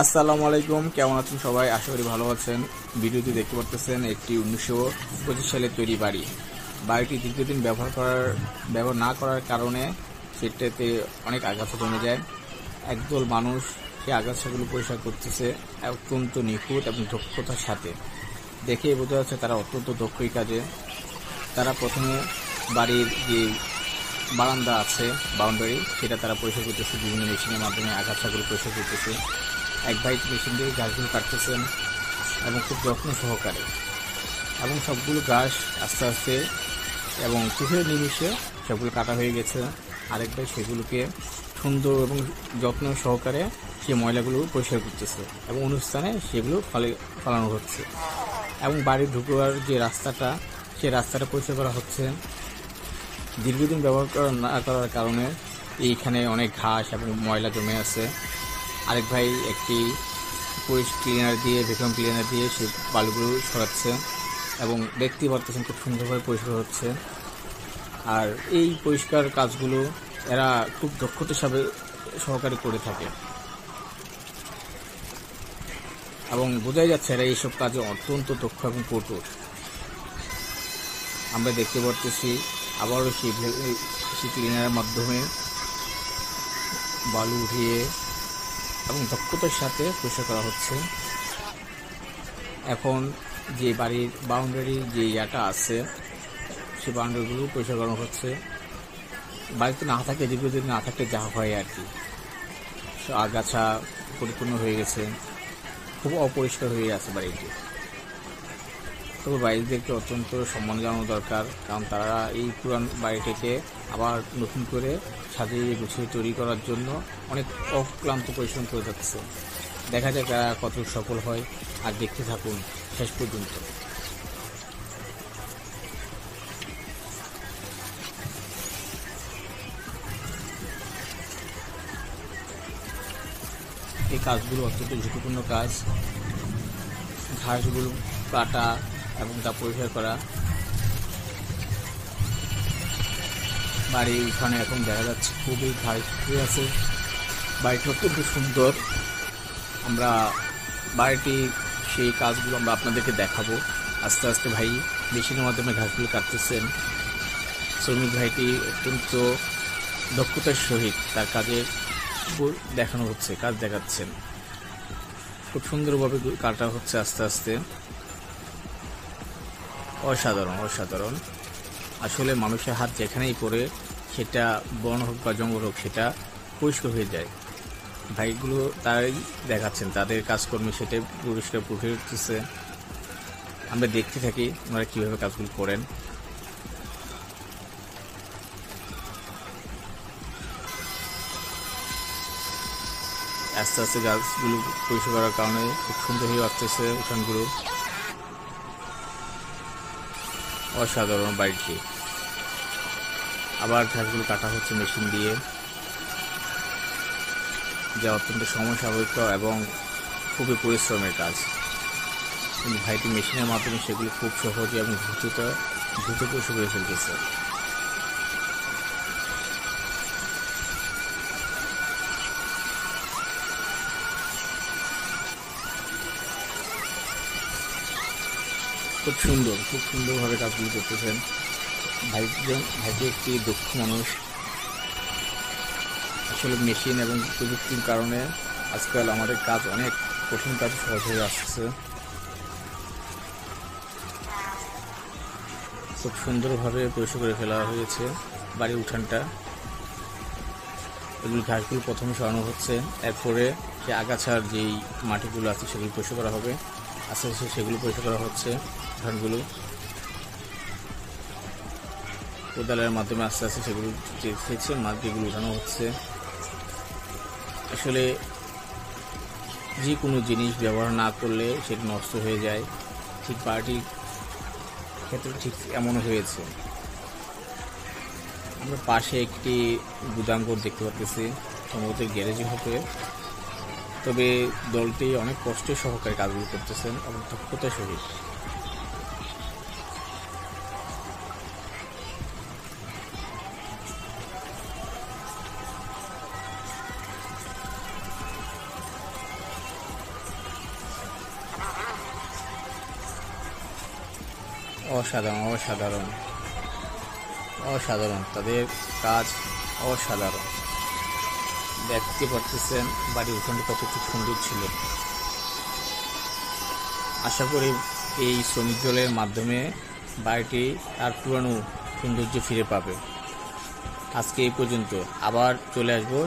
আসসালামু আলাইকুম, কেমন আছেন সবাই? আশা করি ভালো আছেন। ভিডিওতে দেখতে পাচ্ছেন একটি 1925 সালে তৈরি বাড়ি। বাড়িটি দীর্ঘদিন ব্যবহার না করার কারণে সেটাতে অনেক আগাছা জমে যায়। একদল মানুষ সেই আগাছাগুলো পরিষ্কার করতেছে অত্যন্ত নিখুঁত এবং দক্ষতার সাথে। দেখে বোঝা যাচ্ছে তারা অত্যন্ত দক্ষ এই কাজে। তারা প্রথমে বাড়ির যে বারান্দা আছে, বাউন্ডারি, সেটা তারা পরিষ্কার করতেছে বিভিন্ন মেশিনের মাধ্যমে। আগাছাগুলো পরিষ্কার করতেছে। এক ভাই মেশিন দিয়ে গাছগুলো কাটতেছেন এবং খুব যত্ন সহকারে, এবং সবগুলো গাছ আস্তে আস্তে এবং চোখের নিমিষে সবগুলো কাটা হয়ে গেছে। আরেক ভাই সেগুলোকে সুন্দর এবং যত্ন সহকারে সেই ময়লাগুলো পরিষ্কার করতেছে এবং অনুষ্ঠানে সেগুলো ফলানো হচ্ছে। এবং বাড়ি ঢুকবার যে রাস্তাটা, সেই রাস্তাটা পরিষ্কার করা হচ্ছে। দীর্ঘদিন ব্যবহার না করার কারণে এইখানে অনেক ঘাস এবং ময়লা জমে আছে। আরেক ভাই একটি ভ্যাকুয়াম ক্লিনার দিয়ে সেই বালুগুলো সরাচ্ছে এবং দেখতে পারতেছেন খুব সুন্দরভাবে পরিষ্কার হচ্ছে। আর এই পরিষ্কার কাজগুলো এরা খুব দক্ষতার সহকারে করে থাকে এবং বোঝাই যাচ্ছে এরা এইসব কাজে অত্যন্ত দক্ষ এবং পটু। আমরা দেখতে পারতেছি আবারও সেই ক্লিনারের মাধ্যমে বালু উঠিয়ে এবং দক্ষতার সাথে পরিষ্কার করা হচ্ছে। এখন যে বাড়ির বাউন্ডারি যে ইয়াটা আছে, সেই বাউন্ডারিগুলো পরিষ্কার করা হচ্ছে। বাড়িতে না থাকে, দীর্ঘদিন না থাকলে যা হয় আর কি, আগাছা পরিপূর্ণ হয়ে গেছে, খুব অপরিষ্কার হয়ে আছে বাড়িটি। তবে বাড়িদেরকে অত্যন্ত সম্মান জানানো দরকার, কারণ তারা এই পুরান বাড়িটিকে আবার নতুন করে সাজিয়ে গুছিয়ে তৈরি করার জন্য অনেক অক্লান্ত পরিশ্রম করে যাচ্ছে। দেখা যাক তারা কতটুকু সফল হয়, আর দেখতে থাকুন শেষ পর্যন্ত। এই কাজগুলো অত্যন্ত ঝুঁকিপূর্ণ কাজ। ঘাসগুলো কাটা এবং তা পরিষ্কার করা। বাড়ির উঠানে এখন দেখা যাচ্ছে খুবই ঘাস হয়ে আছে। বাড়িটি অত্যন্ত সুন্দর। আমরা বাড়িটি সেই কাজগুলো আমরা আপনাদেরকে দেখাবো আস্তে আস্তে। ভাই মেশিনের মাধ্যমে ঘাসগুলো কাটতেছেন। শ্রমিক ভাইটি অত্যন্ত দক্ষতার সহিত তার কাজের দেখানো হচ্ছে, কাজ দেখাচ্ছেন। খুব সুন্দরভাবে কাটা হচ্ছে আস্তে আস্তে। অসাধারণ অসাধারণ। আসলে মানুষের হাত যেখানেই পড়ে, সেটা বন হোক বা জঙ্গল হোক, সেটা পরিষ্কার হয়ে যায়। ভাইগুলো তারাই দেখাচ্ছেন তাদের কাজকর্মে, সেটাই পরিষ্কার ফুটে উঠতেছে। আমরা দেখতে থাকি ওনারা কীভাবে কাজগুলো করেন। আস্তে আস্তে গাছগুলো পরিষ্কার করার কারণে খুব সুন্দর হয়ে আসতেছে উঠানগুলো। অসাধারণ বাড়িটি। আবার ঘাসগুলো কাটা হচ্ছে মেশিন দিয়ে, যা অত্যন্ত সময় সাপেক্ষ এবং খুবই পরিশ্রমের কাজ। কিন্তু ভাইটি মেশিনের মাধ্যমে সেগুলো খুব সহজে এবং দ্রুত পরিষ্কার করে ফেলতেছে। খুব সুন্দরভাবে কাজগুলো করতেছেন। ভাইটি একটি দক্ষ মানুষ। আসলে মেশিন এবং প্রযুক্তির কারণে আজকাল আমাদের কাজ অনেক কঠিন কাজ সহজ হয়ে আসছে। খুব সুন্দরভাবে পরিষ্কার করে ফেলা হয়েছে বাড়ির উঠানটা। এগুলি ঘাসগুলো প্রথমে সরানো হচ্ছে, এরপরে সে আগাছার যেই মাটিগুলো আছে সেগুলো পরিষ্কার করা হবে। আস্তে আস্তে সেগুলো পরিষ্কার করা হচ্ছে। উঠানগুলো কোদালের মাধ্যমে আস্তে আস্তে সেগুলো মাটিগুলো উঠানো হচ্ছে। আসলে যে কোনো জিনিস ব্যবহার না করলে সেটা নষ্ট হয়ে যায়, ঠিক বাড়িটির ক্ষেত্রে ঠিক এমনও হয়েছে। আমরা পাশে একটি গুদামঘর দেখতে পাচ্ছি, সম্ভবত গ্যারেজে হবে। তবে দলটি অনেক কষ্টের সহকারে কাজগুলো করতেছেন এবং দক্ষতার সহিত। অসাধারণ অসাধারণ অসাধারণ, তাদের কাজ অসাধারণ। দেখতে পাচ্ছেন বাড়ির উঠোনটা কতটুকু সুন্দর ছিল। আশা করি এই শ্রমিক দলের মাধ্যমে বাড়িটি তার পুরানো সৌন্দর্য ফিরে পাবে। আজকে এই পর্যন্ত, আবার চলে আসবো।